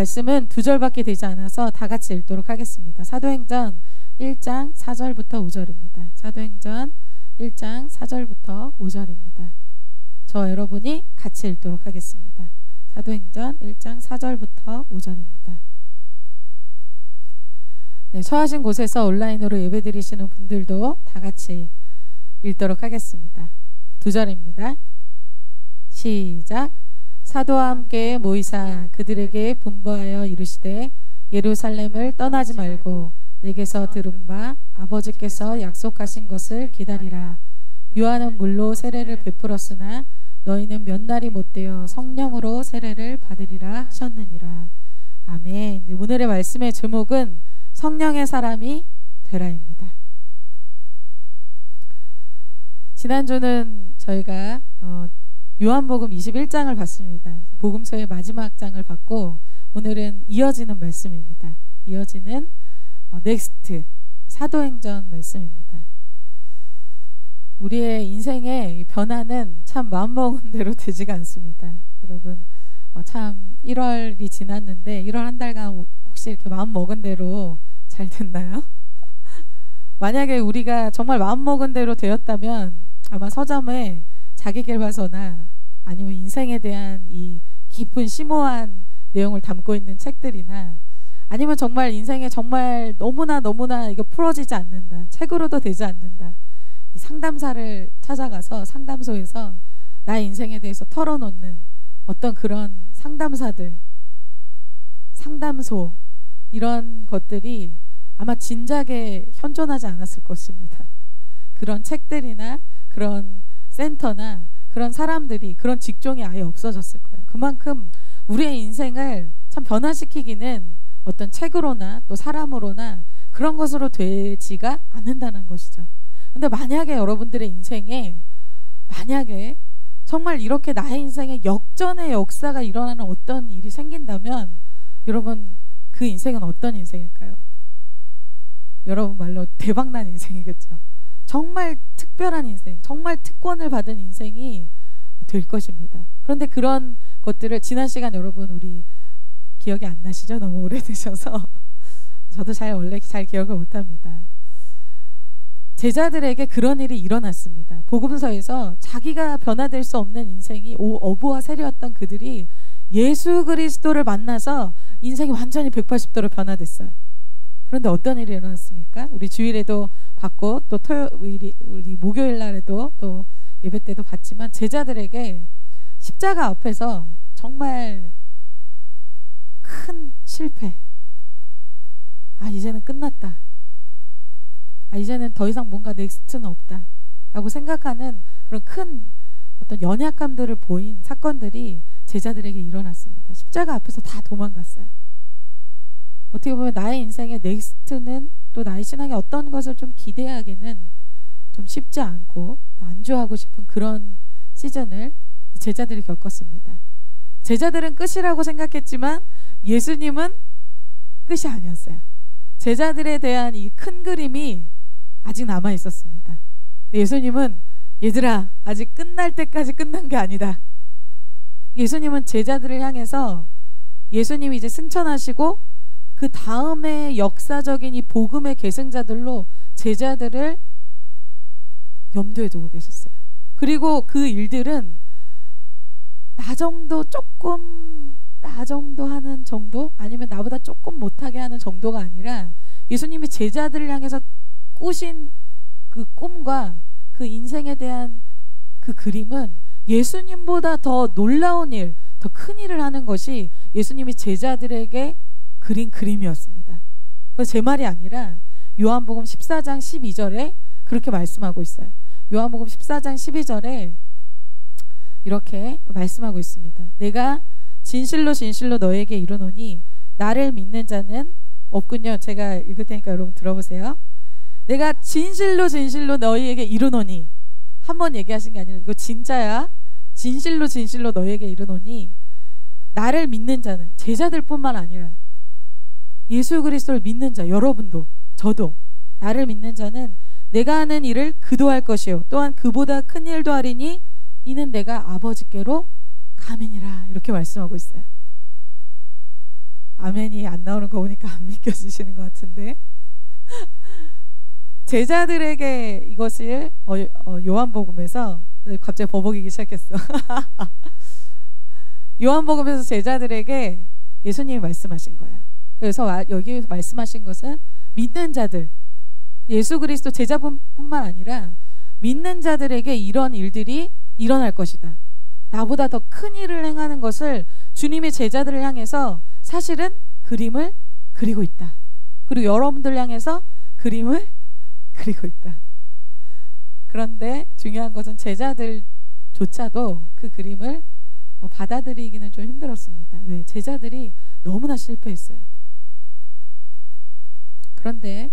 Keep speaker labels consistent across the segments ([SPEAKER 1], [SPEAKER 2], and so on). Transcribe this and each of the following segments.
[SPEAKER 1] 말씀은 2절밖에 되지 않아서 다 같이 읽도록 하겠습니다. 사도행전 1장 4절부터 5절입니다. 사도행전 1장 4절부터 5절입니다. 저 여러분이 같이 읽도록 하겠습니다. 사도행전 1장 4절부터 5절입니다. 네, 처하신 곳에서 온라인으로 예배드리시는 분들도 다 같이 읽도록 하겠습니다. 2절입니다. 시작. 사도와 함께 모이사 그들에게 분부하여 이르시되 예루살렘을 떠나지 말고 내게서 들은 바 아버지께서 약속하신 것을 기다리라. 요한은 물로 세례를 베풀었으나 너희는 몇 날이 못되어 성령으로 세례를 받으리라 하셨느니라. 아멘. 오늘의 말씀의 제목은 성령의 사람이 되라입니다. 지난주는 저희가 요한복음 21장을 봤습니다. 복음서의 마지막 장을 봤고 오늘은 이어지는 말씀입니다. 이어지는 넥스트 사도행전 말씀입니다. 우리의 인생의 변화는 참 마음먹은 대로 되지가 않습니다. 여러분 참 1월이 지났는데 1월 한 달간 혹시 이렇게 마음먹은 대로 잘 됐나요? 만약에 우리가 정말 마음먹은 대로 되었다면 아마 서점에 자기계발서나 아니면 인생에 대한 이 깊은 심오한 내용을 담고 있는 책들이나 아니면 정말 인생에 정말 너무나 이거 풀어지지 않는다, 책으로도 되지 않는다, 이 상담사를 찾아가서 상담소에서 나의 인생에 대해서 털어놓는 어떤 그런 상담사들, 상담소 이런 것들이 아마 진작에 현존하지 않았을 것입니다. 그런 책들이나 그런 센터나 그런 사람들이, 그런 직종이 아예 없어졌을 거예요. 그만큼 우리의 인생을 참 변화시키기는 어떤 책으로나 또 사람으로나 그런 것으로 되지가 않는다는 것이죠. 근데 만약에 여러분들의 인생에 만약에 정말 이렇게 나의 인생에 역전의 역사가 일어나는 어떤 일이 생긴다면 여러분 그 인생은 어떤 인생일까요? 여러분 말로 대박난 인생이겠죠. 정말 특별한 인생, 정말 특권을 받은 인생이 될 것입니다. 그런데 그런 것들을 지난 시간 여러분 우리 기억이 안 나시죠? 너무 오래되셔서 저도 원래 잘 기억을 못합니다. 제자들에게 그런 일이 일어났습니다. 복음서에서 자기가 변화될 수 없는 인생이 어부와 세리였던 그들이 예수 그리스도를 만나서 인생이 완전히 180도로 변화됐어요. 그런데 어떤 일이 일어났습니까? 우리 주일에도 봤고 또 우리 목요일 날에도 또 예배 때도 봤지만 제자들에게 십자가 앞에서 정말 큰 실패, 이제는 끝났다, 이제는 더 이상 뭔가 넥스트는 없다 라고 생각하는 그런 큰 어떤 연약감들을 보인 사건들이 제자들에게 일어났습니다. 십자가 앞에서 다 도망갔어요. 어떻게 보면 나의 인생의 넥스트는 또 나의 신앙에 어떤 것을 좀 기대하기는 좀 쉽지 않고 안주하고 싶은 그런 시즌을 제자들이 겪었습니다. 제자들은 끝이라고 생각했지만 예수님은 끝이 아니었어요. 제자들에 대한 이 큰 그림이 아직 남아 있었습니다. 예수님은 얘들아 아직 끝날 때까지 끝난 게 아니다. 예수님은 제자들을 향해서 예수님이 이제 승천하시고 그 다음에 역사적인 이 복음의 계승자들로 제자들을 염두에 두고 계셨어요. 그리고 그 일들은 나 정도 하는 정도 아니면 나보다 조금 못하게 하는 정도가 아니라 예수님이 제자들을 향해서 꾸신 그 꿈과 그 인생에 대한 그 그림은 예수님보다 더 놀라운 일, 더 큰 일을 하는 것이 예수님이 제자들에게 그린 그림이었습니다. 그건 제 말이 아니라 요한복음 14장 12절에 그렇게 말씀하고 있어요. 요한복음 14장 12절에 이렇게 말씀하고 있습니다. 내가 진실로 너에게 이르노니 나를 믿는 자는 없군요. 제가 읽을 테니까 여러분 들어보세요. 내가 진실로 너희에게 이르노니, 한 번 얘기하신 게 아니라 이거 진짜야. 진실로 너희에게 이르노니 나를 믿는 자는, 제자들뿐만 아니라 예수 그리스도를 믿는 자, 여러분도 저도 나를 믿는 자는 내가 하는 일을 그도 할 것이요 또한 그보다 큰 일도 하리니 이는 내가 아버지께로 감이니라. 이렇게 말씀하고 있어요. 아멘이 안 나오는 거 보니까 안 믿겨지시는 것 같은데 제자들에게 이것을 요한복음에서 갑자기 버벅이기 시작했어. 요한복음에서 제자들에게 예수님이 말씀하신 거야. 그래서 여기 말씀하신 것은 믿는 자들, 예수 그리스도 제자뿐만 아니라 믿는 자들에게 이런 일들이 일어날 것이다. 나보다 더 큰 일을 행하는 것을 주님의 제자들을 향해서 사실은 그림을 그리고 있다. 그리고 여러분들 향해서 그림을 그리고 있다. 그런데 중요한 것은 제자들조차도 그 그림을 받아들이기는 좀 힘들었습니다. 왜? 제자들이 너무나 실패했어요. 그런데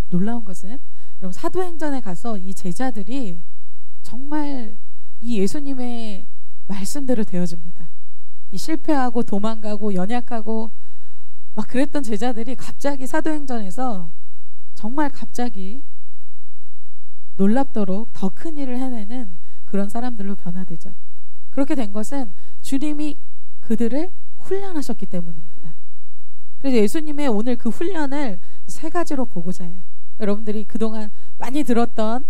[SPEAKER 1] 놀라운 것은 여러분 사도행전에 가서 이 제자들이 정말 이 예수님의 말씀대로 되어집니다. 이 실패하고 도망가고 연약하고 막 그랬던 제자들이 갑자기 사도행전에서 정말 갑자기 놀랍도록 더 큰 일을 해내는 그런 사람들로 변화되죠. 그렇게 된 것은 주님이 그들을 훈련하셨기 때문입니다. 그래서 예수님의 오늘 그 훈련을 세 가지로 보고자 해요. 여러분들이 그동안 많이 들었던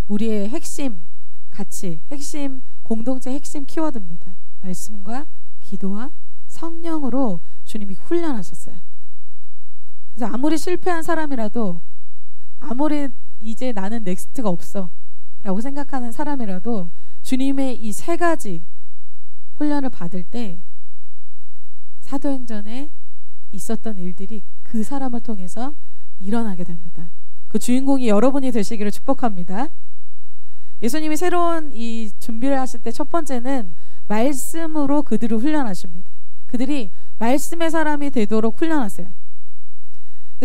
[SPEAKER 1] 우리의 핵심 가치, 핵심 공동체 핵심 키워드입니다. 말씀과 기도와 성령으로 주님이 훈련하셨어요. 그래서 아무리 실패한 사람이라도, 아무리 이제 나는 넥스트가 없어 라고 생각하는 사람이라도 주님의 이 세 가지 훈련을 받을 때 사도행전에 있었던 일들이 그 사람을 통해서 일어나게 됩니다. 그 주인공이 여러분이 되시기를 축복합니다. 예수님이 새로운 이 준비를 하실 때 첫 번째는 말씀으로 그들을 훈련하십니다. 그들이 말씀의 사람이 되도록 훈련하세요.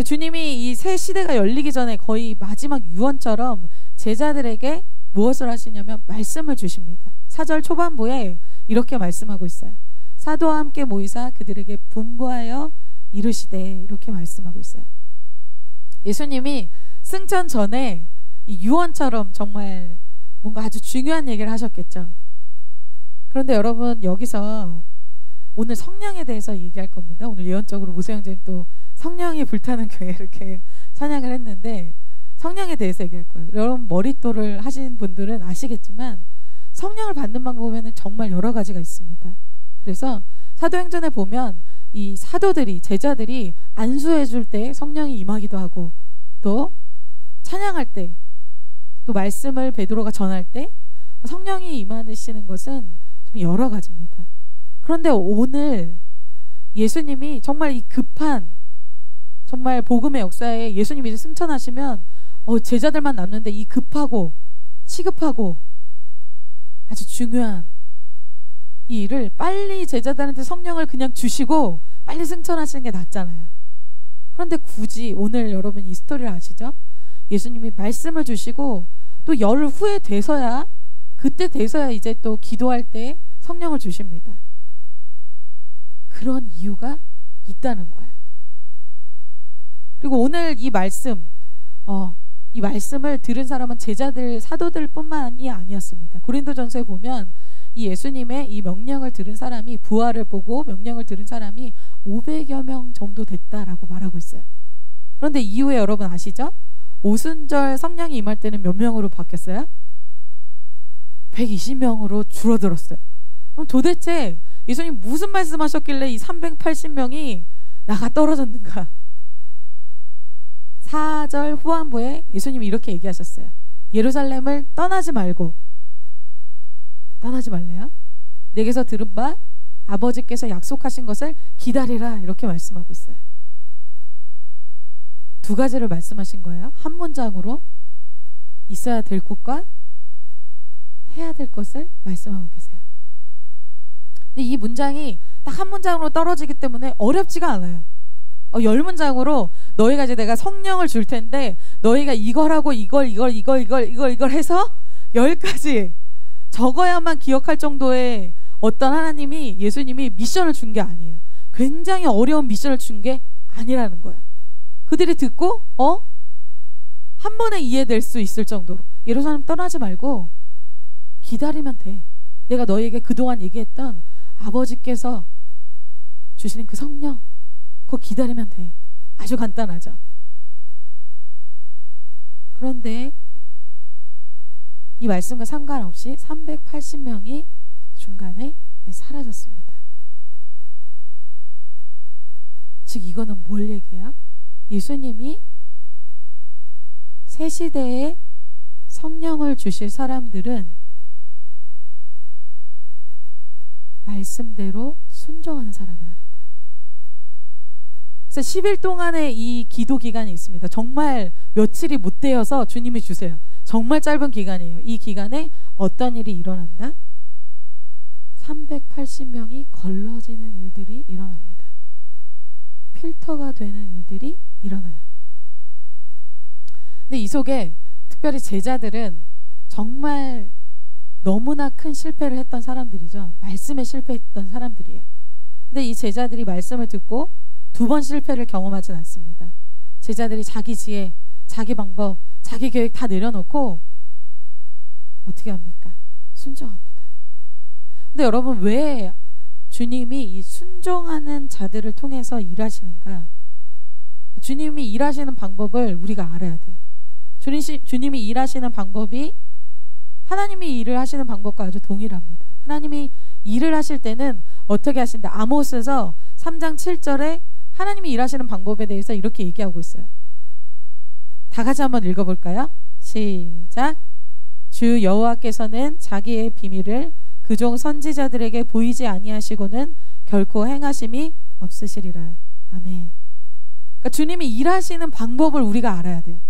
[SPEAKER 1] 주님이 이 새 시대가 열리기 전에 거의 마지막 유언처럼 제자들에게 무엇을 하시냐면 말씀을 주십니다. 4절 초반부에 이렇게 말씀하고 있어요. 사도와 함께 모이사 그들에게 분부하여 이르시되, 이렇게 말씀하고 있어요. 예수님이 승천 전에 이 유언처럼 정말 뭔가 아주 중요한 얘기를 하셨겠죠. 그런데 여러분, 여기서 오늘 성령에 대해서 얘기할 겁니다. 오늘 예언적으로 무소영제님 또 성령이 불타는 교회 이렇게 찬양을 했는데 성령에 대해서 얘기할 거예요. 여러분 머릿돌을 하신 분들은 아시겠지만 성령을 받는 방법에는 정말 여러 가지가 있습니다. 그래서 사도행전에 보면 이 사도들이, 제자들이 안수해 줄 때 성령이 임하기도 하고, 또 찬양할 때, 또 말씀을 베드로가 전할 때 성령이 임하시는 것은 좀 여러 가지입니다. 그런데 오늘 예수님이 정말 이 급한, 정말 복음의 역사에 예수님이 이제 승천하시면 제자들만 남는데 이 급하고 시급하고 아주 중요한 이 일을 빨리 제자들한테 성령을 그냥 주시고 빨리 승천하시는 게 낫잖아요. 그런데 굳이 오늘 여러분 이 스토리를 아시죠? 예수님이 말씀을 주시고 또 열 후에 돼서야, 그때 돼서야 이제 또 기도할 때 성령을 주십니다. 그런 이유가 있다는 거예요. 그리고 오늘 이 말씀, 이 말씀을 들은 사람은 제자들, 사도들 뿐만이 아니었습니다. 고린도전서에 보면 이 예수님의 이 명령을 들은 사람이, 부활을 보고 명령을 들은 사람이 500여 명 정도 됐다라고 말하고 있어요. 그런데 이후에 여러분 아시죠? 오순절 성령이 임할 때는 몇 명으로 바뀌었어요? 120명으로 줄어들었어요. 그럼 도대체 예수님 무슨 말씀하셨길래 이 380명이 나가 떨어졌는가? 4절 후반부에 예수님이 이렇게 얘기하셨어요. 예루살렘을 떠나지 말고, 떠나지 말래요? 내게서 들은 바 아버지께서 약속하신 것을 기다리라, 이렇게 말씀하고 있어요. 두 가지를 말씀하신 거예요. 한 문장으로 있어야 될 곳과 해야 될 것을 말씀하고 계세요. 근데 이 문장이 딱 한 문장으로 떨어지기 때문에 어렵지가 않아요. 10문장으로 너희가 이제 내가 성령을 줄 텐데 너희가 이거라고 이걸 해서 10가지 적어야만 기억할 정도의 어떤 하나님이, 예수님이 미션을 준 게 아니에요. 굉장히 어려운 미션을 준 게 아니라는 거예요. 그들이 듣고 한 번에 이해될 수 있을 정도로 예루살렘 떠나지 말고 기다리면 돼. 내가 너희에게 그동안 얘기했던 아버지께서 주시는 그 성령, 그거 기다리면 돼. 아주 간단하죠. 그런데 이 말씀과 상관없이 380명이 중간에 사라졌습니다. 즉 이거는 뭘 얘기해요? 예수님이 새 시대에 성령을 주실 사람들은 말씀대로 순종하는 사람이라는 거예요. 그래서 10일 동안의 이 기도 기간이 있습니다. 정말 며칠이 못 되어서 주님이 주세요. 정말 짧은 기간이에요. 이 기간에 어떤 일이 일어난다? 380명이 걸러지는 일들이 일어납니다. 필터가 되는 일들이 일어나요. 근데 이 속에 특별히 제자들은 정말 너무나 큰 실패를 했던 사람들이죠. 말씀에 실패했던 사람들이에요. 근데 이 제자들이 말씀을 듣고 2번 실패를 경험하진 않습니다. 제자들이 자기 지혜, 자기 방법, 자기 계획 다 내려놓고 어떻게 합니까? 순종합니다. 근데 여러분, 왜 주님이 이 순종하는 자들을 통해서 일하시는가? 주님이 일하시는 방법을 우리가 알아야 돼요. 주님이 일하시는 방법이 하나님이 일을 하시는 방법과 아주 동일합니다. 하나님이 일을 하실 때는 어떻게 하신다? 아모스에서 3장 7절에 하나님이 일하시는 방법에 대해서 이렇게 얘기하고 있어요. 다 같이 한번 읽어볼까요? 시작. 주 여호와께서는 자기의 비밀을 그종 선지자들에게 보이지 아니하시고는 결코 행하심이 없으시리라. 아멘. 그러니까 주님이 일하시는 방법을 우리가 알아야 돼요.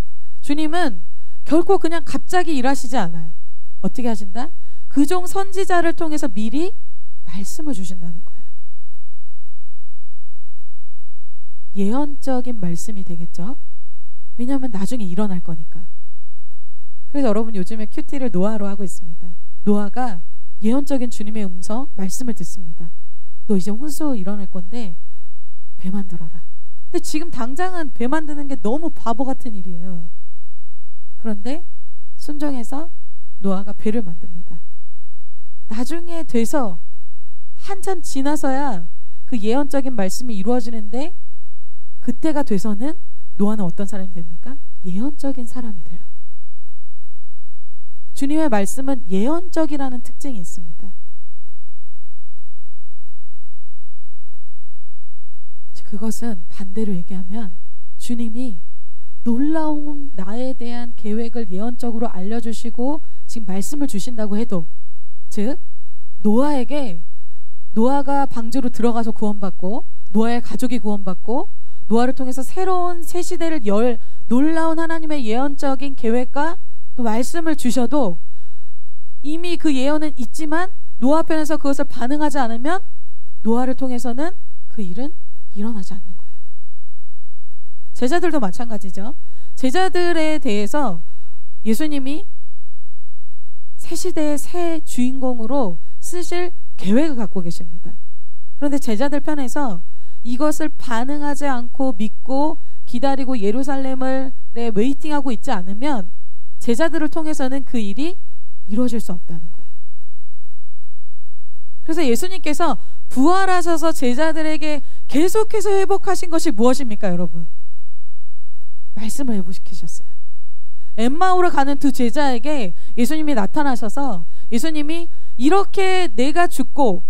[SPEAKER 1] 주님은 결코 그냥 갑자기 일하시지 않아요. 어떻게 하신다? 그종 선지자를 통해서 미리 말씀을 주신다는 거예요. 예언적인 말씀이 되겠죠? 왜냐하면 나중에 일어날 거니까. 그래서 여러분, 요즘에 큐티를 노아로 하고 있습니다. 노아가 예언적인 주님의 음성, 말씀을 듣습니다. 너 이제 홍수 일어날 건데 배 만들어라. 근데 지금 당장은 배 만드는 게 너무 바보 같은 일이에요. 그런데 순종해서 노아가 배를 만듭니다. 나중에 돼서 한참 지나서야 그 예언적인 말씀이 이루어지는데, 그때가 돼서는 노아는 어떤 사람이 됩니까? 예언적인 사람이 돼요. 주님의 말씀은 예언적이라는 특징이 있습니다. 그것은 반대로 얘기하면 주님이 놀라운 나에 대한 계획을 예언적으로 알려주시고 지금 말씀을 주신다고 해도, 즉 노아에게, 노아가 방주로 들어가서 구원받고 노아의 가족이 구원받고 노아를 통해서 새로운 새 시대를 열 놀라운 하나님의 예언적인 계획과 또 말씀을 주셔도 이미 그 예언은 있지만 노아 편에서 그것을 반응하지 않으면 노아를 통해서는 그 일은 일어나지 않는 거예요. 제자들도 마찬가지죠. 제자들에 대해서 예수님이 새 시대의 새 주인공으로 쓰실 계획을 갖고 계십니다. 그런데 제자들 편에서 이것을 반응하지 않고 믿고 기다리고 예루살렘을 웨이팅하고 있지 않으면 제자들을 통해서는 그 일이 이루어질 수 없다는 거예요. 그래서 예수님께서 부활하셔서 제자들에게 계속해서 회복하신 것이 무엇입니까, 여러분? 말씀을 회복시키셨어요. 엠마오로 가는 2 제자에게 예수님이 나타나셔서 예수님이 이렇게 내가 죽고,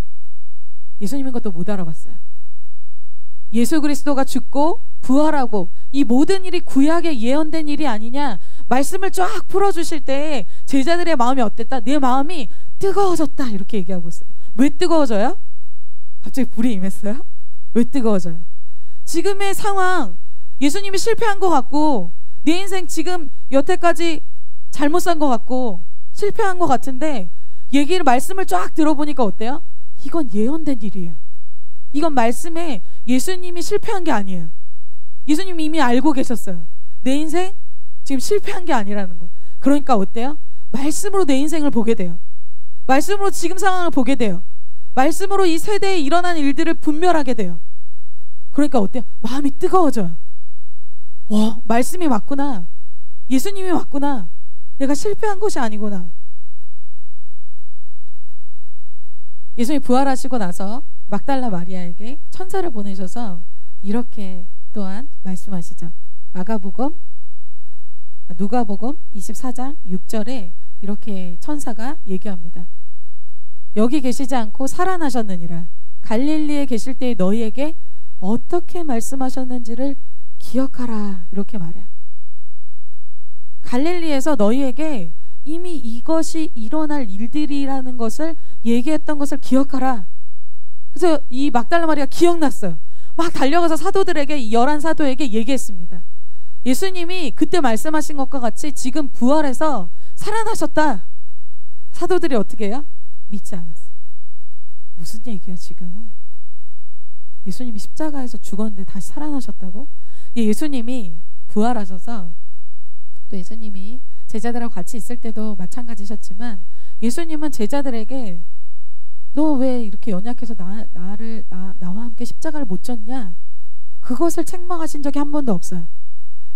[SPEAKER 1] 예수님인 것도 못 알아봤어요. 예수 그리스도가 죽고 부활하고 이 모든 일이 구약에 예언된 일이 아니냐, 말씀을 쫙 풀어주실 때 제자들의 마음이 어땠다? 내 마음이 뜨거워졌다, 이렇게 얘기하고 있어요. 왜 뜨거워져요? 갑자기 불이 임했어요? 왜 뜨거워져요? 지금의 상황, 예수님이 실패한 것 같고 내 인생 지금 여태까지 잘못 산 것 같고 실패한 것 같은데, 말씀을 쫙 들어보니까 어때요? 이건 예언된 일이에요. 이건 말씀에 예수님이 실패한 게 아니에요. 예수님이 이미 알고 계셨어요. 내 인생 지금 실패한 게 아니라는 거예요. 그러니까 어때요? 말씀으로 내 인생을 보게 돼요. 말씀으로 지금 상황을 보게 돼요. 말씀으로 이 세대에 일어난 일들을 분별하게 돼요. 그러니까 어때요? 마음이 뜨거워져요. 말씀이 맞구나. 예수님이 맞구나. 내가 실패한 것이 아니구나. 예수님이 부활하시고 나서 막달라 마리아에게 천사를 보내셔서 이렇게 또한 말씀하시죠. 누가복음 24장 6절에 이렇게 천사가 얘기합니다. 여기 계시지 않고 살아나셨느니라. 갈릴리에 계실 때에 너희에게 어떻게 말씀하셨는지를 기억하라. 이렇게 말해요. 갈릴리에서 너희에게 이미 이것이 일어날 일들이라는 것을 얘기했던 것을 기억하라. 그래서 이 막달라 마리아가 기억났어요. 막 달려가서 사도들에게, 이 11사도에게 얘기했습니다. 예수님이 그때 말씀하신 것과 같이 지금 부활해서 살아나셨다. 사도들이 어떻게 해요? 믿지 않았어요. 무슨 얘기야 지금? 예수님이 십자가에서 죽었는데 다시 살아나셨다고? 예수님이 부활하셔서, 또 예수님이 제자들하고 같이 있을 때도 마찬가지셨지만, 예수님은 제자들에게 너 왜 이렇게 연약해서 나와 함께 십자가를 못 졌냐? 그것을 책망하신 적이 한 번도 없어요.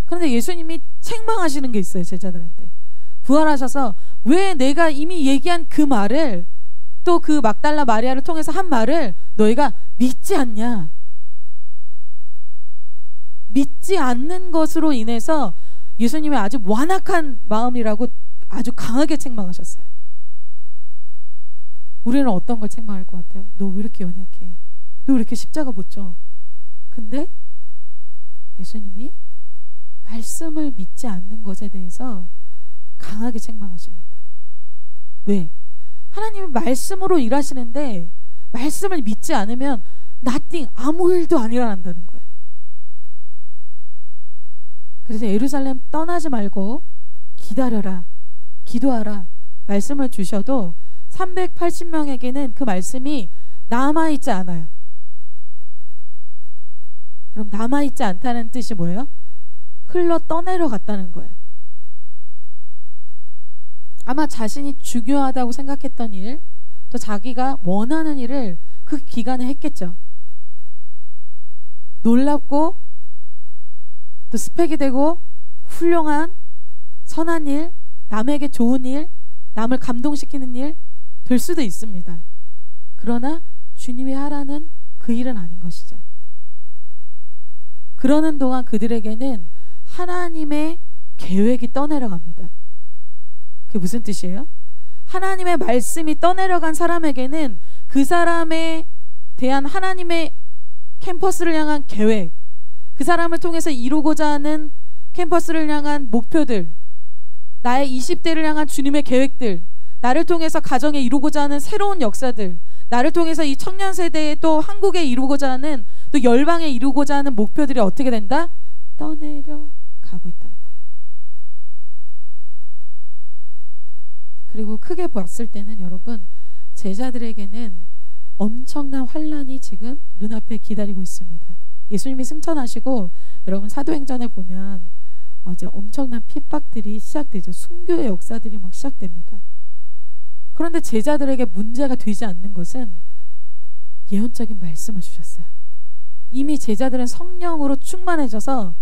[SPEAKER 1] 그런데 예수님이 책망하시는 게 있어요. 제자들한테 부활하셔서 왜 내가 이미 얘기한 그 말을, 또 그 막달라 마리아를 통해서 한 말을 너희가 믿지 않냐? 믿지 않는 것으로 인해서 예수님이 아주 완악한 마음이라고 아주 강하게 책망하셨어요. 우리는 어떤 걸 책망할 것 같아요? 너 왜 이렇게 연약해? 너 왜 이렇게 십자가 못 져? 근데 예수님이 말씀을 믿지 않는 것에 대해서 강하게 책망하십니다. 왜? 하나님은 말씀으로 일하시는데 말씀을 믿지 않으면 nothing, 아무 일도 안 일어난다는 거예요. 그래서 예루살렘 떠나지 말고 기다려라, 기도하라 말씀을 주셔도 380명에게는 그 말씀이 남아있지 않아요. 그럼 남아있지 않다는 뜻이 뭐예요? 흘러 떠내려 갔다는 거예요. 아마 자신이 중요하다고 생각했던 일, 또 자기가 원하는 일을 그 기간에 했겠죠. 놀랍고 또 스펙이 되고 훌륭한 선한 일, 남에게 좋은 일, 남을 감동시키는 일 될 수도 있습니다. 그러나 주님이 하라는 그 일은 아닌 것이죠. 그러는 동안 그들에게는 하나님의 계획이 떠내려갑니다. 그게 무슨 뜻이에요? 하나님의 말씀이 떠내려간 사람에게는 그 사람에 대한 하나님의 캠퍼스를 향한 계획, 그 사람을 통해서 이루고자 하는 캠퍼스를 향한 목표들, 나의 20대를 향한 주님의 계획들, 나를 통해서 가정에 이루고자 하는 새로운 역사들, 나를 통해서 이 청년 세대에 또 한국에 이루고자 하는, 또 열방에 이루고자 하는 목표들이 어떻게 된다? 떠내려 가고 있다는 거예요. 그리고 크게 봤을 때는 여러분, 제자들에게는 엄청난 환란이 지금 눈앞에 기다리고 있습니다. 예수님이 승천하시고 여러분 사도행전에 보면 이제 엄청난 핍박들이 시작되죠. 순교의 역사들이 막 시작됩니다. 그런데 제자들에게 문제가 되지 않는 것은 예언적인 말씀을 주셨어요. 이미 제자들은 성령으로 충만해져서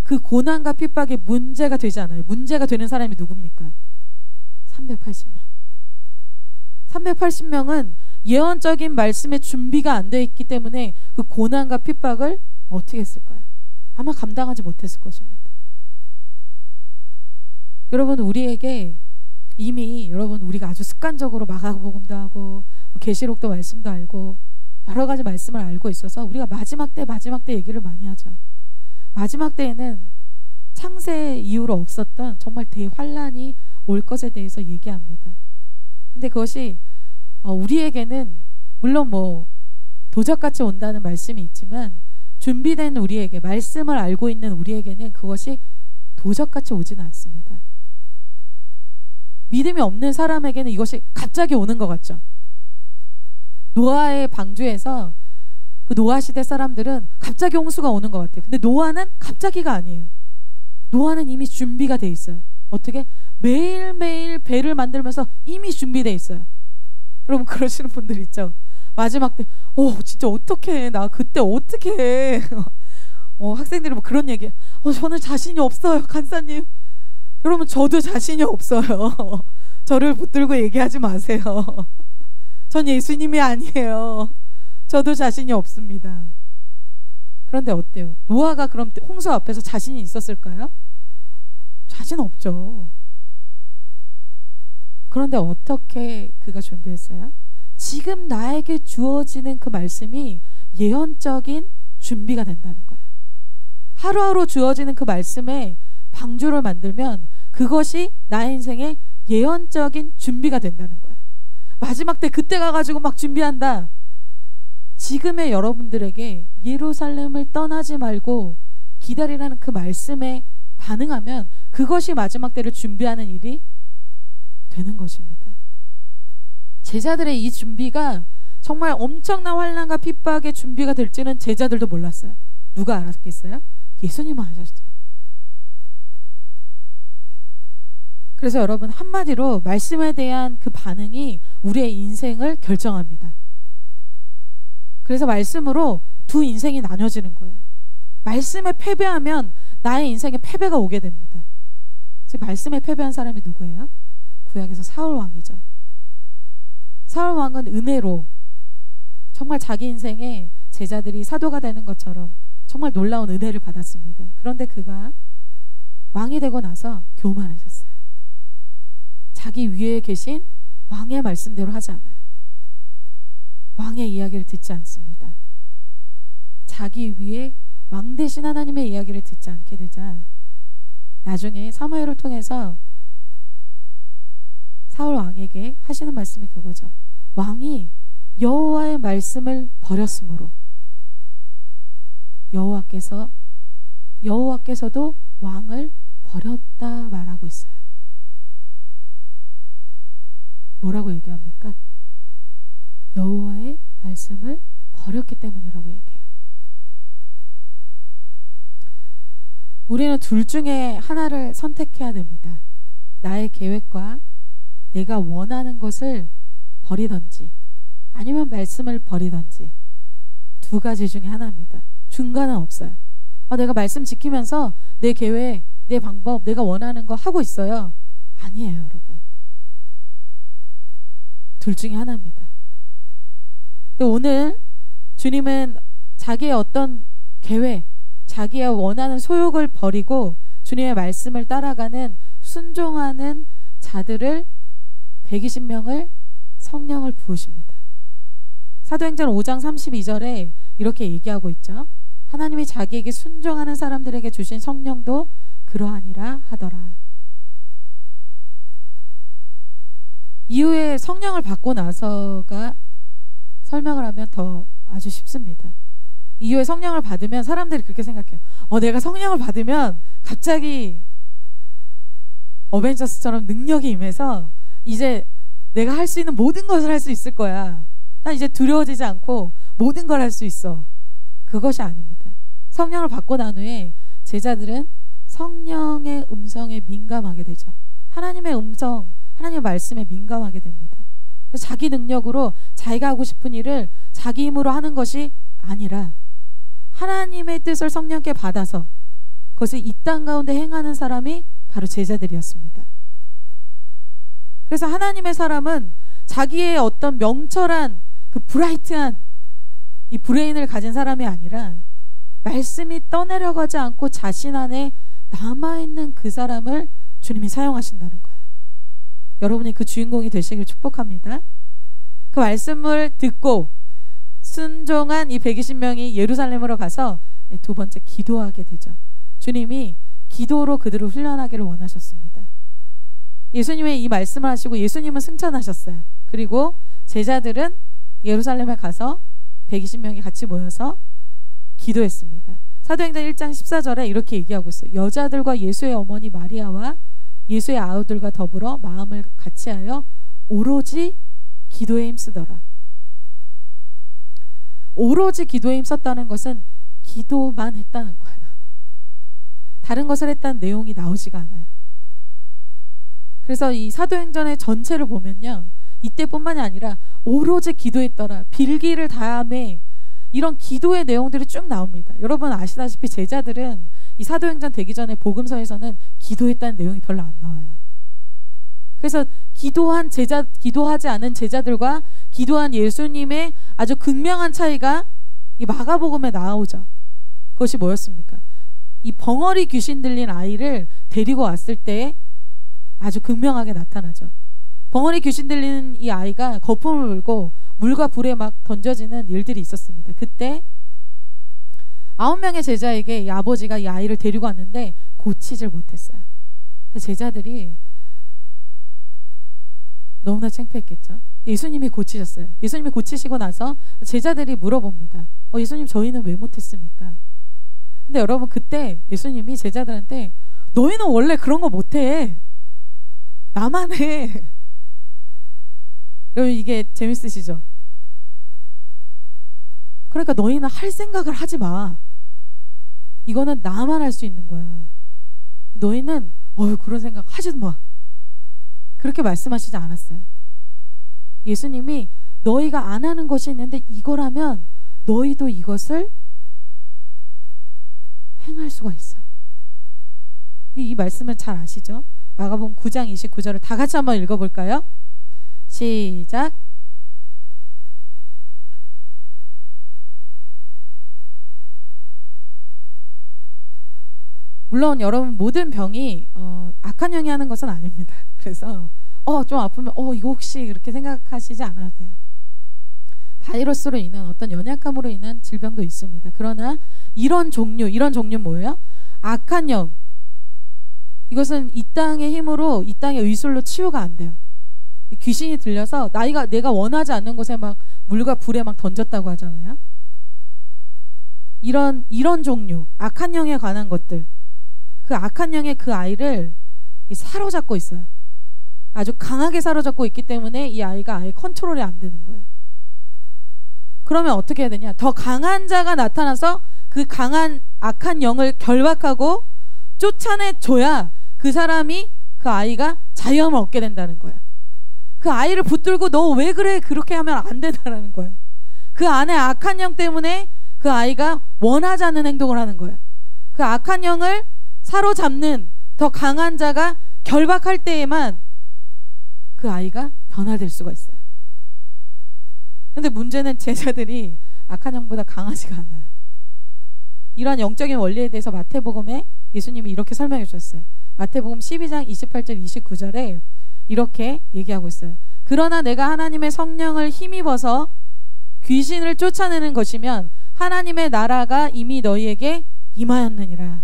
[SPEAKER 1] 그 고난과 핍박에 문제가 되지 않아요. 문제가 되는 사람이 누굽니까? 380명. 380명은 예언적인 말씀에 준비가 안 돼 있기 때문에 그 고난과 핍박을 어떻게 했을까요? 아마 감당하지 못했을 것입니다. 여러분, 우리에게 이미 우리가 아주 습관적으로 마가복음도 하고 계시록도 말씀도 알고 여러 가지 말씀을 알고 있어서 우리가 마지막 때 얘기를 많이 하죠. 마지막 때에는 창세 이후로 없었던 정말 대환란이 올 것에 대해서 얘기합니다. 근데 그것이 우리에게는 물론 도적같이 온다는 말씀이 있지만, 준비된 우리에게, 말씀을 알고 있는 우리에게는 그것이 도적같이 오지는 않습니다. 믿음이 없는 사람에게는 이것이 갑자기 오는 것 같죠. 노아의 방주에서 그 노아 시대 사람들은 갑자기 홍수가 오는 것 같아요. 근데 노아는 갑자기가 아니에요. 노아는 이미 준비가 돼 있어요. 어떻게? 매일매일 배를 만들면서 이미 준비돼 있어요. 여러분, 그러시는 분들 있죠. 마지막 때 진짜 어떡해, 나 그때 어떡해. 학생들이 그런 얘기, 저는 자신이 없어요 간사님. 여러분, 저도 자신이 없어요. 저를 붙들고 얘기하지 마세요. 전 예수님이 아니에요. 저도 자신이 없습니다. 그런데 어때요? 노아가 그럼 홍수 앞에서 자신이 있었을까요? 자신 없죠. 그런데 어떻게 그가 준비했어요? 지금 나에게 주어지는 그 말씀이 예언적인 준비가 된다는 거예요. 하루하루 주어지는 그 말씀에 방주를 만들면 그것이 나의 인생의 예언적인 준비가 된다는 거예요. 마지막 때 그때 가가지고 막 준비한다. 지금의 여러분들에게 예루살렘을 떠나지 말고 기다리라는 그 말씀에 반응하면 그것이 마지막 때를 준비하는 일이 되는 것입니다. 제자들의 이 준비가 정말 엄청난 환난과 핍박의 준비가 될지는 제자들도 몰랐어요. 누가 알았겠어요? 예수님은 아셨죠. 그래서 여러분, 한마디로 말씀에 대한 그 반응이 우리의 인생을 결정합니다. 그래서 말씀으로 두 인생이 나뉘어지는 거예요. 말씀에 패배하면 나의 인생에 패배가 오게 됩니다. 즉 말씀에 패배한 사람이 누구예요? 구약에서 사울 왕이죠. 사울 왕은 은혜로 정말 자기 인생에 제자들이 사도가 되는 것처럼 정말 놀라운 은혜를 받았습니다. 그런데 그가 왕이 되고 나서 교만하셨어요. 자기 위에 계신 왕의 말씀대로 하지 않아요. 왕의 이야기를 듣지 않습니다. 자기 위에 왕 대신 하나님의 이야기를 듣지 않게 되자 나중에 사무엘을 통해서 사울 왕에게 하시는 말씀이 그거죠. 왕이 여호와의 말씀을 버렸으므로 여호와께서도 왕을 버렸다 말하고 있어요. 뭐라고 얘기합니까? 여호와의 말씀을 버렸기 때문이라고 얘기해요. 우리는 둘 중에 하나를 선택해야 됩니다. 나의 계획과 내가 원하는 것을 버리든지 아니면 말씀을 버리든지 두 가지 중에 하나입니다. 중간은 없어요. 내가 말씀 지키면서 내 계획, 내 방법, 내가 원하는 거 하고 있어요. 아니에요, 여러분. 둘 중에 하나입니다. 근데 오늘 주님은 자기의 어떤 계획, 자기의 원하는 소욕을 버리고 주님의 말씀을 따라가는 순종하는 자들을 120명을 성령을 부으십니다. 사도행전 5장 32절에 이렇게 얘기하고 있죠. 하나님이 자기에게 순종하는 사람들에게 주신 성령도 그러하니라 하더라. 이후에 성령을 받고 나서가 설명을 하면 더 아주 쉽습니다. 이후에 성령을 받으면 사람들이 그렇게 생각해요. 내가 성령을 받으면 갑자기 어벤져스처럼 능력이 임해서 이제 내가 할 수 있는 모든 것을 할 수 있을 거야. 난 이제 두려워지지 않고 모든 걸 할 수 있어. 그것이 아닙니다. 성령을 받고 난 후에 제자들은 성령의 음성에 민감하게 되죠. 하나님의 음성, 하나님의 말씀에 민감하게 됩니다. 자기 능력으로 자기가 하고 싶은 일을 자기 힘으로 하는 것이 아니라 하나님의 뜻을 성령께 받아서 그것을 이 땅 가운데 행하는 사람이 바로 제자들이었습니다. 그래서 하나님의 사람은 자기의 어떤 명철한 그 브라이트한 이 브레인을 가진 사람이 아니라 말씀이 떠내려가지 않고 자신 안에 남아있는 그 사람을 주님이 사용하신다는 거예요. 여러분이 그 주인공이 되시길 축복합니다. 그 말씀을 듣고 순종한 이 120명이 예루살렘으로 가서 두 번째 기도하게 되죠. 주님이 기도로 그들을 훈련하기를 원하셨습니다. 예수님의 이 말씀을 하시고 예수님은 승천하셨어요. 그리고 제자들은 예루살렘에 가서 120명이 같이 모여서 기도했습니다. 사도행전 1장 14절에 이렇게 얘기하고 있어요. 여자들과 예수의 어머니 마리아와 예수의 아우들과 더불어 마음을 같이하여 오로지 기도에 힘쓰더라. 오로지 기도에 힘썼다는 것은 기도만 했다는 거예요. 다른 것을 했다는 내용이 나오지가 않아요. 그래서 이 사도행전의 전체를 보면요, 이때뿐만이 아니라 오로지 기도했더라, 빌기를 다함에 이런 기도의 내용들이 쭉 나옵니다. 여러분 아시다시피 제자들은 이 사도행전 되기 전에 복음서에서는 기도했다는 내용이 별로 안 나와요. 그래서 기도하지 않은 제자들과 기도한 예수님의 아주 극명한 차이가 이 마가복음에 나오죠. 그것이 뭐였습니까? 이 벙어리 귀신 들린 아이를 데리고 왔을 때 아주 극명하게 나타나죠. 벙어리 귀신 들리는 이 아이가 거품을 불고 물과 불에 막 던져지는 일들이 있었습니다. 그때 9명의 제자에게 이 아버지가 이 아이를 데리고 왔는데 고치질 못했어요. 제자들이 너무나 창피했겠죠. 예수님이 고치셨어요. 예수님이 고치시고 나서 제자들이 물어봅니다. 예수님, 저희는 왜 못했습니까? 근데 여러분, 그때 예수님이 제자들한테 너희는 원래 그런 거 못해. 나만 해. 여러분, 이게 재밌으시죠? 그러니까 너희는 할 생각을 하지 마. 이거는 나만 할 수 있는 거야. 너희는 그런 생각 하지도 마. 그렇게 말씀하시지 않았어요. 예수님이 너희가 안 하는 것이 있는데 이거라면 너희도 이것을 행할 수가 있어. 이 말씀을 잘 아시죠? 마가복음 9장 29절을 다 같이 한번 읽어볼까요? 시작. 물론 여러분, 모든 병이 악한 영이 하는 것은 아닙니다. 그래서 좀 아프면 이거 혹시 이렇게 생각하시지 않아도 돼요. 바이러스로 인한 어떤 연약함으로 인한 질병도 있습니다. 그러나 이런 종류는 뭐예요? 악한 영. 이것은 이 땅의 힘으로, 이 땅의 의술로 치유가 안 돼요. 귀신이 들려서 내가 원하지 않는 곳에 막 물과 불에 막 던졌다고 하잖아요. 이런 종류, 악한 영에 관한 것들, 그 악한 영의 그 아이를 사로잡고 있어요. 아주 강하게 사로잡고 있기 때문에 이 아이가 아예 컨트롤이 안 되는 거예요. 그러면 어떻게 해야 되냐? 더 강한 자가 나타나서 그 강한 악한 영을 결박하고 쫓아내줘야 그 아이가 자유함을 얻게 된다는 거예요. 그 아이를 붙들고 너 왜 그래? 그렇게 하면 안 된다는 거예요. 그 안에 악한 영 때문에 그 아이가 원하지 않는 행동을 하는 거예요. 그 악한 영을 사로잡는 더 강한 자가 결박할 때에만 그 아이가 변화될 수가 있어요. 근데 문제는 제자들이 악한 영보다 강하지가 않아요. 이러한 영적인 원리에 대해서 마태복음에 예수님이 이렇게 설명해 주셨어요. 마태복음 12장 28절 29절에 이렇게 얘기하고 있어요. 그러나 내가 하나님의 성령을 힘입어서 귀신을 쫓아내는 것이면 하나님의 나라가 이미 너희에게 임하였느니라.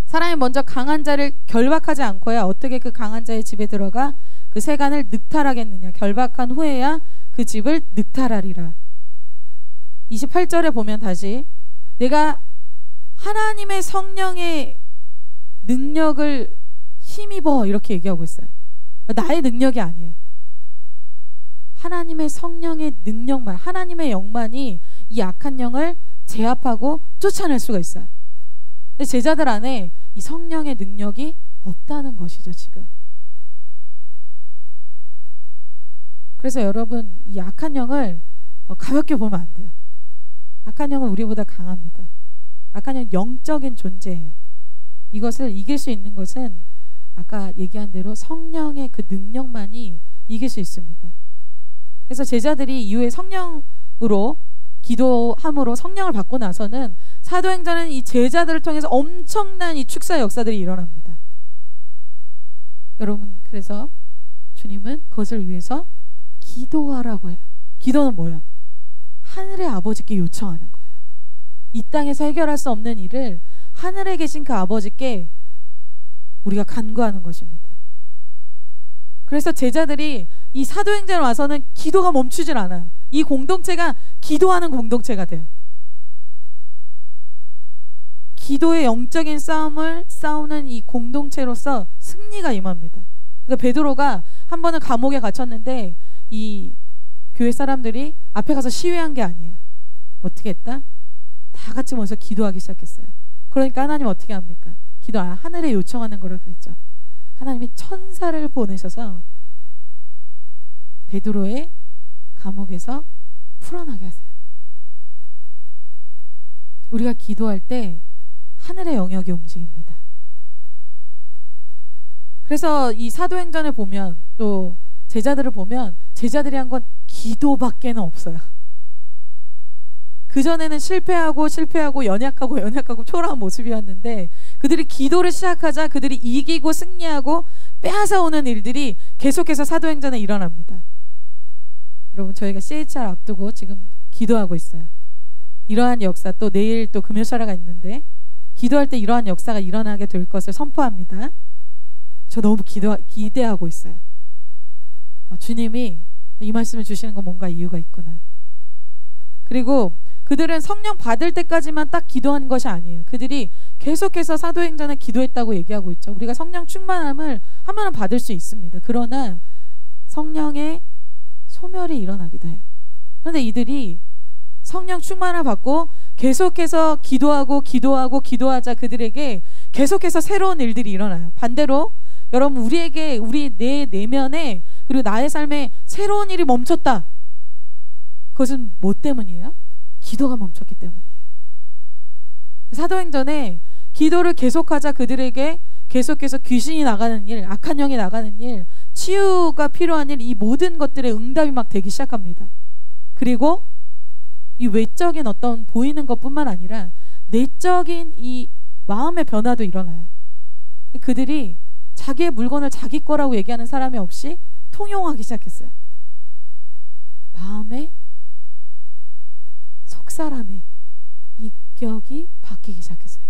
[SPEAKER 1] 사람이 먼저 강한 자를 결박하지 않고야 어떻게 그 강한 자의 집에 들어가 그 세간을 늑탈하겠느냐. 결박한 후에야 그 집을 늑탈하리라. 28절에 보면 다시 내가 하나님의 성령의 능력을 힘입어 이렇게 얘기하고 있어요. 나의 능력이 아니에요. 하나님의 성령의 능력만, 하나님의 영만이 이 악한 영을 제압하고 쫓아낼 수가 있어요. 근데 제자들 안에 이 성령의 능력이 없다는 것이죠, 지금. 그래서 여러분, 이 악한 영을 가볍게 보면 안 돼요. 악한 영은 우리보다 강합니다. 악한 영은 영적인 존재예요. 이것을 이길 수 있는 것은 아까 얘기한 대로 성령의 그 능력만이 이길 수 있습니다. 그래서 제자들이 이후에 성령으로 기도함으로 성령을 받고 나서는 사도행전은 이 제자들을 통해서 엄청난 이 축사 역사들이 일어납니다. 여러분, 그래서 주님은 그것을 위해서 기도하라고 해요. 기도는 뭐야? 하늘의 아버지께 요청하는 거예요. 이 땅에서 해결할 수 없는 일을 하늘에 계신 그 아버지께 우리가 간구하는 것입니다. 그래서 제자들이 이 사도행전에 와서는 기도가 멈추질 않아요. 이 공동체가 기도하는 공동체가 돼요. 기도의 영적인 싸움을 싸우는 이 공동체로서 승리가 임합니다. 그래서 베드로가 한 번은 감옥에 갇혔는데 이 교회 사람들이 앞에 가서 시위한 게 아니에요. 어떻게 했다? 다 같이 모여서 기도하기 시작했어요. 그러니까 하나님 어떻게 합니까? 기도 하늘에 요청하는 거라 그랬죠. 하나님이 천사를 보내셔서 베드로의 감옥에서 풀어나게 하세요. 우리가 기도할 때 하늘의 영역이 움직입니다. 그래서 이 사도행전을 보면 또 제자들을 보면 제자들이 한 건 기도밖에는 없어요. 그전에는 실패하고 연약하고 초라한 모습이었는데 그들이 기도를 시작하자 그들이 이기고 승리하고 빼앗아오는 일들이 계속해서 사도행전에 일어납니다. 여러분, 저희가 CHR 앞두고 지금 기도하고 있어요. 이러한 역사, 또 내일 또 금요사라가 있는데 기도할 때 이러한 역사가 일어나게 될 것을 선포합니다. 저 너무 기대하고 있어요. 주님이 이 말씀을 주시는 건 뭔가 이유가 있구나. 그리고 그들은 성령 받을 때까지만 딱 기도한 것이 아니에요. 그들이 계속해서 사도행전에 기도했다고 얘기하고 있죠. 우리가 성령 충만함을 하면 받을 수 있습니다. 그러나 성령의 소멸이 일어나기도 해요. 그런데 이들이 성령 충만을 받고 계속해서 기도하자 그들에게 계속해서 새로운 일들이 일어나요. 반대로 여러분, 우리에게 우리 내 내면에 그리고 나의 삶에 새로운 일이 멈췄다. 그것은 뭐 때문이에요? 기도가 멈췄기 때문이에요. 사도행전에 기도를 계속하자 그들에게 계속해서 귀신이 나가는 일, 악한 영이 나가는 일, 치유가 필요한 일, 이 모든 것들의 응답이 막 되기 시작합니다. 그리고 이 외적인 어떤 보이는 것뿐만 아니라 내적인 이 마음의 변화도 일어나요. 그들이 자기의 물건을 자기 거라고 얘기하는 사람이 없이 통용하기 시작했어요. 마음의 속사람의 인격이 바뀌기 시작했어요.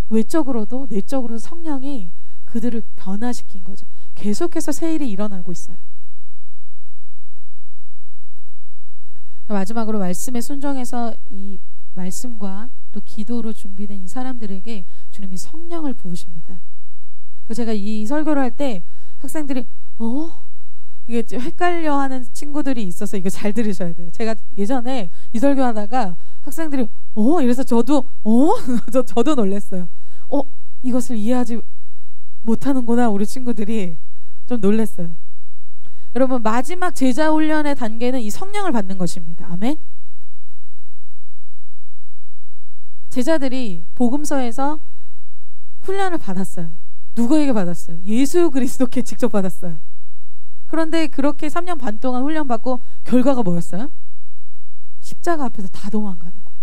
[SPEAKER 1] 외적으로도 내적으로도 성령이 그들을 변화시킨 거죠. 계속해서 새 일이 일어나고 있어요. 마지막으로 말씀에 순종해서 이 말씀과 또 기도로 준비된 이 사람들에게 주님이 성령을 부으십니다. 제가 이 설교를 할 때 학생들이 이게 헷갈려하는 친구들이 있어서 이거 잘 들으셔야 돼요. 제가 예전에 이 설교하다가 학생들이 이래서 저도 저도 놀랐어요. 이것을 이해하지 못하는구나. 우리 친구들이 좀 놀랐어요. 여러분, 마지막 제자 훈련의 단계는 이 성령을 받는 것입니다. 아멘. 제자들이 복음서에서 훈련을 받았어요. 누구에게 받았어요? 예수 그리스도께 직접 받았어요. 그런데 그렇게 3년 반 동안 훈련받고 결과가 뭐였어요? 십자가 앞에서 다 도망가는 거예요.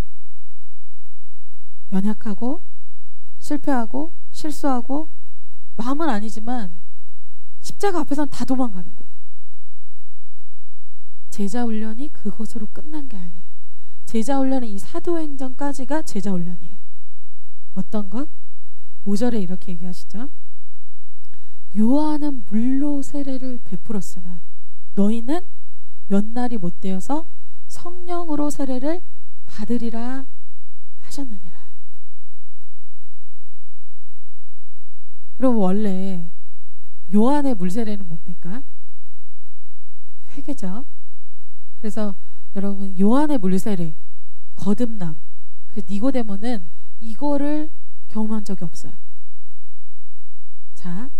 [SPEAKER 1] 연약하고 실패하고 실수하고 마음은 아니지만 십자가 앞에서는 다 도망가는 거예요. 제자 훈련이 그것으로 끝난 게 아니에요. 제자 훈련은 이 사도행전까지가 제자 훈련이에요. 어떤 것? 5절에 이렇게 얘기하시죠. 요한은 물로 세례를 베풀었으나 너희는 몇 날이 못 되어서 성령으로 세례를 받으리라 하셨느니라. 여러분, 원래 요한의 물세례는 뭡니까? 회개죠. 그래서 여러분, 요한의 물세례, 거듭남, 그 니고데모는 이거를 경험한 적이 없어요. 자,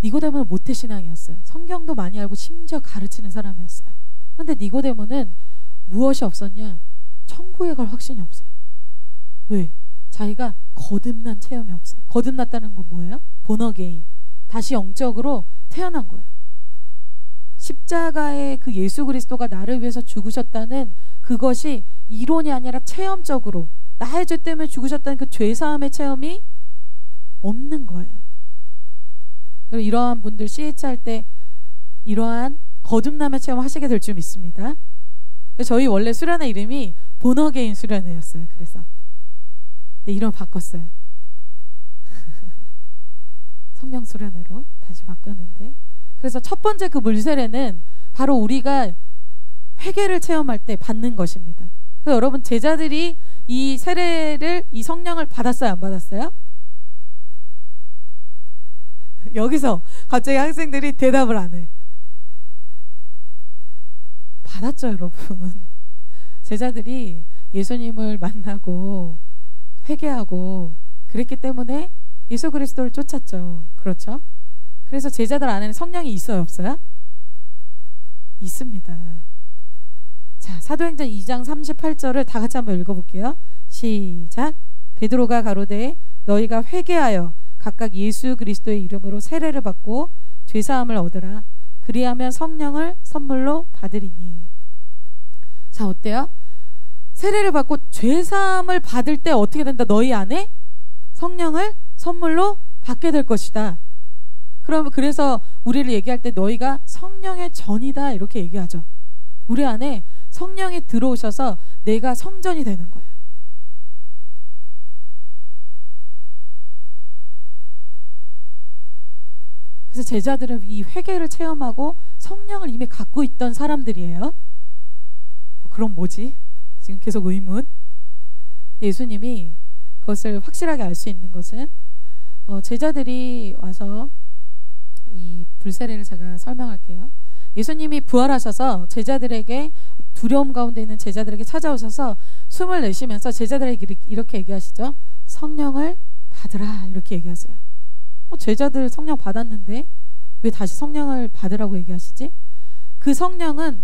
[SPEAKER 1] 니고데모는 모태신앙이었어요. 성경도 많이 알고 심지어 가르치는 사람이었어요. 그런데 니고데모는 무엇이 없었냐? 천국에 갈 확신이 없어요. 왜? 자기가 거듭난 체험이 없어요. 거듭났다는 건 뭐예요? 본어게인, 다시 영적으로 태어난 거예요. 십자가의 그 예수 그리스도가 나를 위해서 죽으셨다는 그것이 이론이 아니라 체험적으로 나의 죄 때문에 죽으셨다는 그 죄사함의 체험이 없는 거예요. 이러한 분들 CH 할 때 이러한 거듭남의 체험 하시게 될 줄 믿습니다. 저희 원래 수련회 이름이 본어게인 수련회였어요. 그래서 이름 바꿨어요. 성령 수련회로 다시 바꿨는데, 그래서 첫 번째 그 물세례는 바로 우리가 회개를 체험할 때 받는 것입니다. 그래서 여러분, 제자들이 이 세례를, 이 성령을 받았어요, 안 받았어요? 여기서 갑자기 학생들이 대답을 안 해. 받았죠, 여러분. 제자들이 예수님을 만나고 회개하고 그랬기 때문에 예수 그리스도를 쫓았죠. 그렇죠? 그래서 제자들 안에는 성령이 있어요, 없어요? 있습니다. 자, 사도행전 2장 38절을 다 같이 한번 읽어볼게요. 시작. 베드로가 가로되 너희가 회개하여 각각 예수 그리스도의 이름으로 세례를 받고 죄사함을 얻으라. 그리하면 성령을 선물로 받으리니. 자, 어때요? 세례를 받고 죄사함을 받을 때 어떻게 된다? 너희 안에 성령을 선물로 받게 될 것이다. 그래서 우리를 얘기할 때 너희가 성령의 전이다 이렇게 얘기하죠. 우리 안에 성령이 들어오셔서 내가 성전이 되는 거예요. 그래서 제자들은 이 회개를 체험하고 성령을 이미 갖고 있던 사람들이에요. 그럼 뭐지? 지금 계속 의문. 예수님이 그것을 확실하게 알 수 있는 것은 제자들이 와서 이 불세례를 제가 설명할게요. 예수님이 부활하셔서 제자들에게 두려움 가운데 있는 제자들에게 찾아오셔서 숨을 내쉬면서 제자들에게 이렇게 얘기하시죠. 성령을 받으라 이렇게 얘기하세요. 제자들 성령 받았는데 왜 다시 성령을 받으라고 얘기하시지? 그 성령은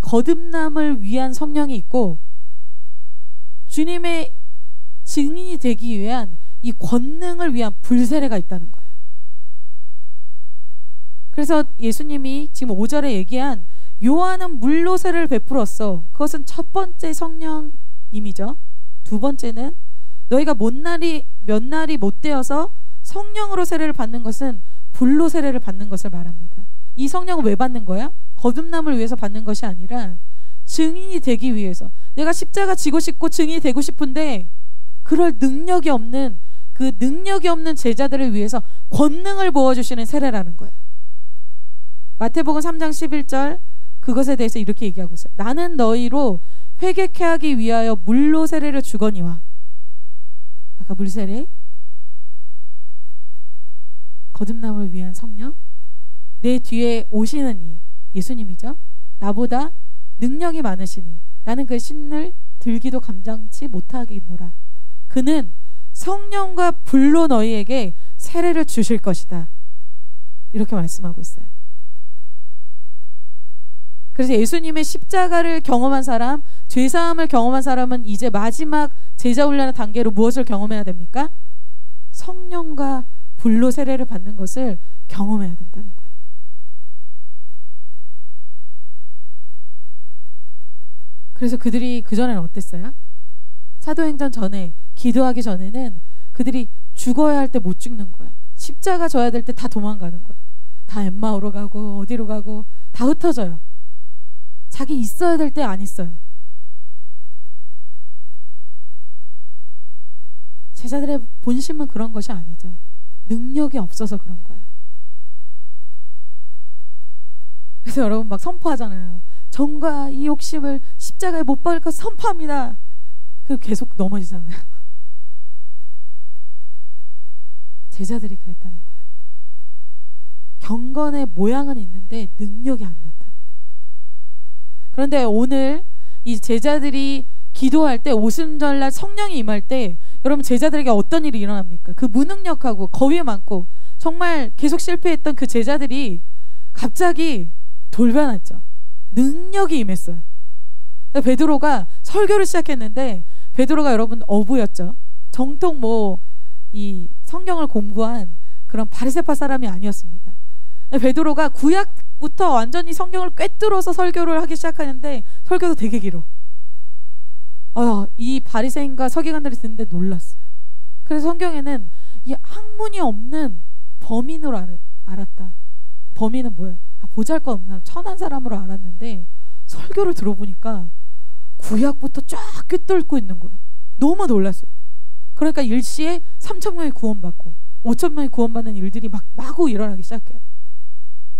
[SPEAKER 1] 거듭남을 위한 성령이 있고 주님의 증인이 되기 위한 이 권능을 위한 불세례가 있다는 거예요. 그래서 예수님이 지금 5절에 얘기한 요한은 물로 세례를 베풀었어. 그것은 첫 번째 성령님이죠. 두 번째는 너희가 몇 날이 못 되어서 성령으로 세례를 받는 것은 불로 세례를 받는 것을 말합니다. 이 성령은 왜 받는 거야? 거듭남을 위해서 받는 것이 아니라 증인이 되기 위해서. 내가 십자가 지고 싶고 증인이 되고 싶은데 그럴 능력이 없는 제자들을 위해서 권능을 부어주시는 세례라는 거야. 마태복음 3장 11절 그것에 대해서 이렇게 얘기하고 있어요. 나는 너희로 회개케 하기 위하여 물로 세례를 주거니와. 아까 물세례, 거듭남을 위한 성령, 내 뒤에 오시는 이 예수님이죠. 나보다 능력이 많으시니 나는 그 신을 들기도 감당치 못하겠노라. 그는 성령과 불로 너희에게 세례를 주실 것이다. 이렇게 말씀하고 있어요. 그래서 예수님의 십자가를 경험한 사람, 죄사함을 경험한 사람은 이제 마지막 제자 훈련의 단계로 무엇을 경험해야 됩니까? 성령과 불로 세례를 받는 것을 경험해야 된다는 거예요. 그래서 그들이 그전에는 어땠어요? 사도행전 전에, 기도하기 전에는 그들이 죽어야 할 때 못 죽는 거야. 십자가 져야 될 때 다 도망가는 거야. 다 엠마오로 가고 어디로 가고 다 흩어져요. 자기 있어야 될 때 안 있어요. 제자들의 본심은 그런 것이 아니죠. 능력이 없어서 그런 거예요. 그래서 여러분 막 선포하잖아요. 정과 이 욕심을 십자가에 못 박을 것 선포합니다. 그 계속 넘어지잖아요. 제자들이 그랬다는 거예요. 경건의 모양은 있는데 능력이 안 나타나요. 그런데 오늘 이 제자들이 기도할 때 오순절날 성령이 임할 때 여러분 제자들에게 어떤 일이 일어납니까? 그 무능력하고 겁이 많고 정말 계속 실패했던 그 제자들이 갑자기 돌변했죠. 능력이 임했어요. 베드로가 설교를 시작했는데 베드로가 여러분 어부였죠. 정통 이 성경을 공부한 그런 바리새파 사람이 아니었습니다. 베드로가 구약부터 완전히 성경을 꿰뚫어서 설교를 하기 시작하는데 설교도 되게 길어. 이 바리새인과 서기관들이 듣는데 놀랐어요. 그래서 성경에는 이 학문이 없는 범인으로 알았다. 범인은 뭐예요? 보잘것없는 천한 사람으로 알았는데 설교를 들어보니까 구약부터 쫙 꿰뚫고 있는 거예요. 너무 놀랐어요. 그러니까 일시에 3,000명이 구원받고 5,000명이 구원받는 일들이 막 마구 일어나기 시작해요.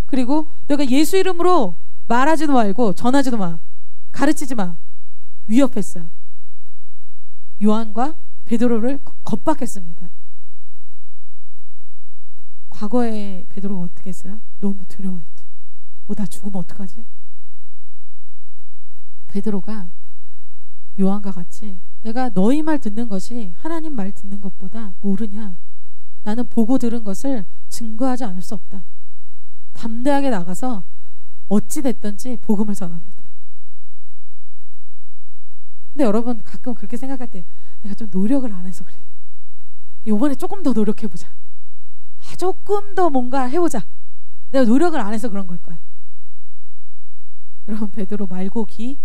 [SPEAKER 1] 그리고 내가 예수 이름으로 말하지도 말고 전하지도 마, 가르치지 마, 위협했어요. 요한과 베드로를 겁박했습니다. 과거에 베드로가 어떻게 했어요? 너무 두려워했죠. 나 죽으면 어떡하지? 베드로가 요한과 같이 내가 너희 말 듣는 것이 하나님 말 듣는 것보다 옳으냐? 나는 보고 들은 것을 증거하지 않을 수 없다. 담대하게 나가서 어찌 됐든지 복음을 전합니다. 근데 여러분 가끔 그렇게 생각할 때 내가 좀 노력을 안 해서 그래. 이번에 조금 더 노력해보자. 조금 더 뭔가 해보자. 내가 노력을 안 해서 그런 걸 거야. 여러분 베드로 말고 기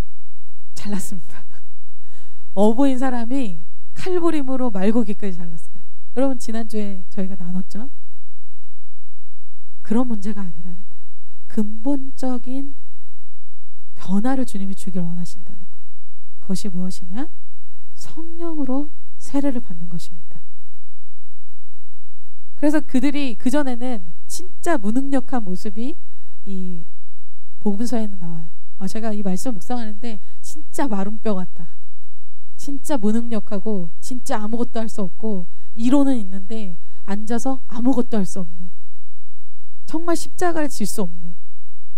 [SPEAKER 1] 잘났습니다. 어부인 사람이 칼부림으로 말고기까지 잘랐어요. 여러분 지난주에 저희가 나눴죠? 그런 문제가 아니라는 거예요. 근본적인 변화를 주님이 주길 원하신다는 거예요. 그것이 무엇이냐? 성령으로 세례를 받는 것입니다. 그래서 그들이 그전에는 진짜 무능력한 모습이 이 복음서에는 나와요. 제가 이 말씀 묵상하는데 진짜 마른 뼈 같다. 진짜 무능력하고 진짜 아무것도 할 수 없고 이론은 있는데 앉아서 아무것도 할 수 없는, 정말 십자가를 질 수 없는,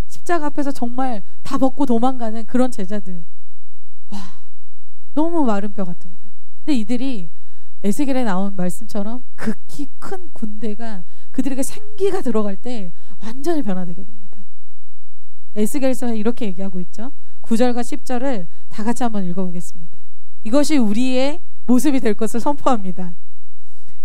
[SPEAKER 1] 십자가 앞에서 정말 다 벗고 도망가는 그런 제자들. 와, 너무 마른 뼈 같은 거예요. 근데 이들이 에스겔에 나온 말씀처럼 극히 큰 군대가 그들에게 생기가 들어갈 때 완전히 변화되게 됩니다. 에스겔서 이렇게 얘기하고 있죠. 9절과 10절을 다 같이 한번 읽어보겠습니다. 이것이 우리의 모습이 될 것을 선포합니다.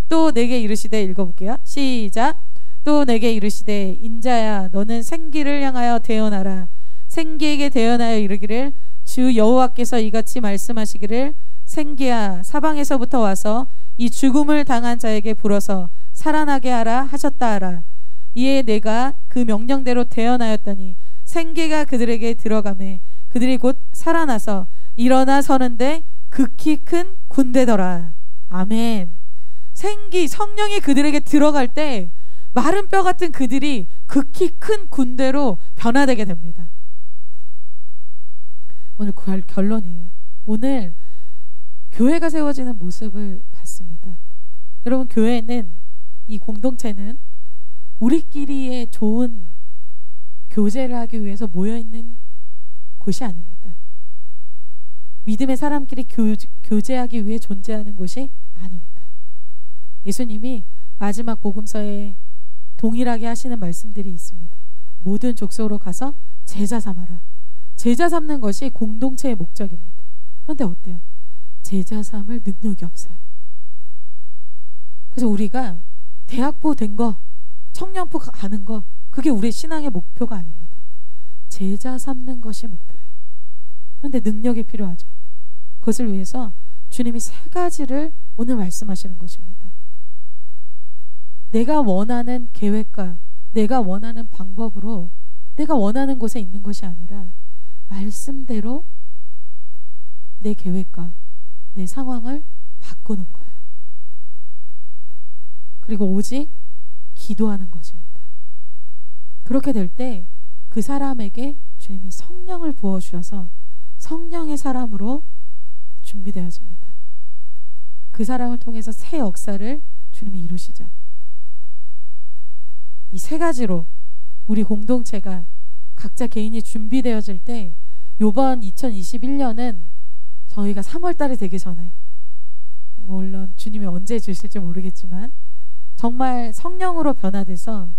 [SPEAKER 1] 또 내게 이르시되, 읽어볼게요. 시작. 또 내게 이르시되, 인자야 너는 생기를 향하여 대언하라. 생기에게 대언하여 이르기를, 주 여호와께서 이같이 말씀하시기를, 생기야 사방에서부터 와서 이 죽음을 당한 자에게 불어서 살아나게 하라 하셨다 하라. 이에 내가 그 명령대로 대언하였더니 생기가 그들에게 들어가매 그들이 곧 살아나서 일어나 서는데 극히 큰 군대더라. 아멘. 생기, 성령이 그들에게 들어갈 때 마른 뼈 같은 그들이 극히 큰 군대로 변화되게 됩니다. 오늘 결론이에요. 오늘 교회가 세워지는 모습을 봤습니다. 여러분, 교회는, 이 공동체는 우리끼리의 좋은 교제를 하기 위해서 모여있는 곳이 아닙니다. 믿음의 사람끼리 교제하기 위해 존재하는 곳이 아닙니다. 예수님이 마지막 복음서에 동일하게 하시는 말씀들이 있습니다. 모든 족속으로 가서 제자 삼아라. 제자 삼는 것이 공동체의 목적입니다. 그런데 어때요? 제자 삼을 능력이 없어요. 그래서 우리가 대학부 된 거, 청년부 가는 거, 그게 우리 신앙의 목표가 아닙니다. 제자 삼는 것이 목표예요. 그런데 능력이 필요하죠. 그것을 위해서 주님이 3가지를 오늘 말씀하시는 것입니다. 내가 원하는 계획과 내가 원하는 방법으로 내가 원하는 곳에 있는 것이 아니라 말씀대로 내 계획과 내 상황을 바꾸는 거예요. 그리고 오직 기도하는 것입니다. 그렇게 될 때 그 사람에게 주님이 성령을 부어주셔서 성령의 사람으로 준비되어집니다. 그 사람을 통해서 새 역사를 주님이 이루시죠. 이 3가지로 우리 공동체가 각자 개인이 준비되어질 때, 요번 2021년은 저희가 3월 달에 되기 전에, 물론 주님이 언제 주실지 모르겠지만 정말 성령으로 변화돼서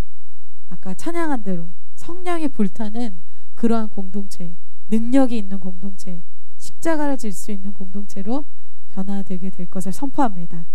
[SPEAKER 1] 아까 찬양한 대로 성령이 불타는 그러한 공동체, 능력이 있는 공동체, 십자가를 질 수 있는 공동체로 변화되게 될 것을 선포합니다.